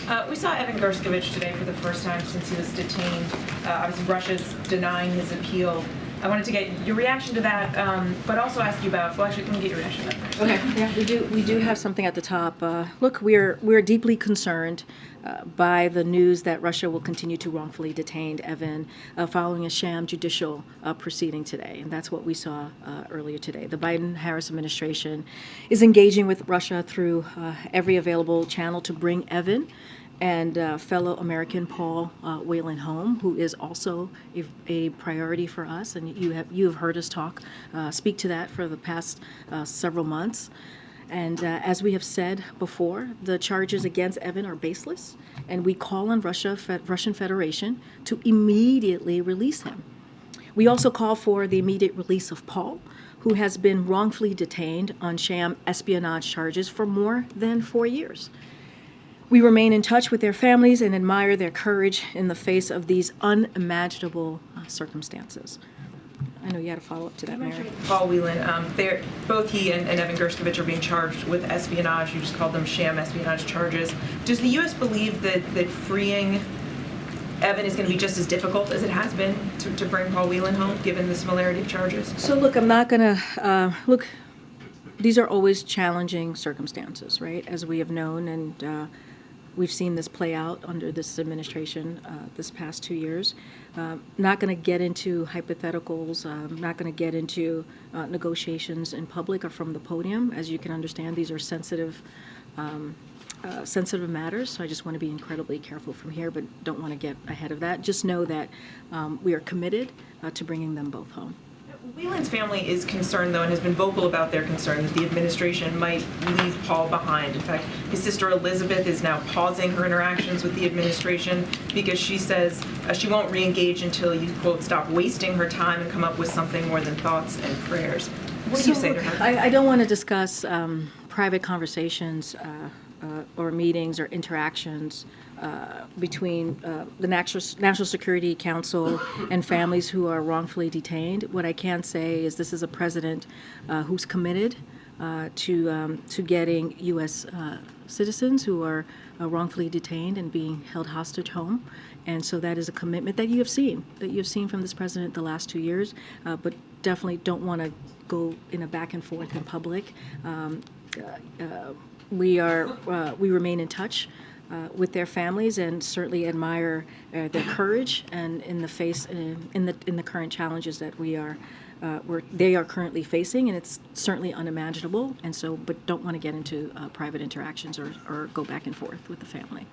We saw Evan Gershkovich today for the first time since he was detained. Obviously, Russia's denying his appeal. I wanted to get your reaction to that, but also ask you about. Well, actually, let me get your reaction to that first. Okay. Yeah, we do have something at the top. Look, we're deeply concerned by the news that Russia will continue to wrongfully detain Evan following a sham judicial proceeding today, and that's what we saw earlier today. The Biden-Harris administration is engaging with Russia through every available channel to bring Evan and fellow American Paul Whelan home, who is also a priority for us, and you have heard us speak to that for the past several months. And as we have said before, the charges against Evan are baseless, and we call on Russian Federation to immediately release him. We also call for the immediate release of Paul, who has been wrongfully detained on sham espionage charges for more than 4 years. We remain in touch with their families and admire their courage in the face of these unimaginable circumstances. I know you had a follow-up to that, Mary. Paul Whelan, both he and Evan Gershkovich are being charged with espionage. You just called them sham espionage charges. Does the U.S. believe that freeing Evan is going to be just as difficult as it has been to bring Paul Whelan home, given the similarity of charges? So look, I'm not going to look. These are always challenging circumstances, right? As we have known, and we've seen this play out under this administration this past 2 years. Not going to get into hypotheticals. Not going to get into negotiations in public or from the podium. As you can understand, these are sensitive matters. So I just want to be incredibly careful from here, but don't want to get ahead of that. Just know that we are committed to bringing them both home. Whelan's family is concerned, though, and has been vocal about their concern that the administration might leave Paul behind. In fact, his sister Elizabeth is now pausing her interactions with the administration because she says she won't re-engage until you, quote, stop wasting her time and come up with something more than thoughts and prayers. What do you say to her? I don't want to discuss private conversations or meetings or interactions between the National Security Council and families who are wrongfully detained. What I can say is this is a president who's committed to getting U.S. citizens who are wrongfully detained and being held hostage home. And so that is a commitment that you have seen from this president the last 2 years, but definitely don't want to go in a back and forth in public. We remain in touch with their families and certainly admire their courage and in the current challenges that they are currently facing, and it's certainly unimaginable. And so, but don't want to get into private interactions or go back and forth with the family.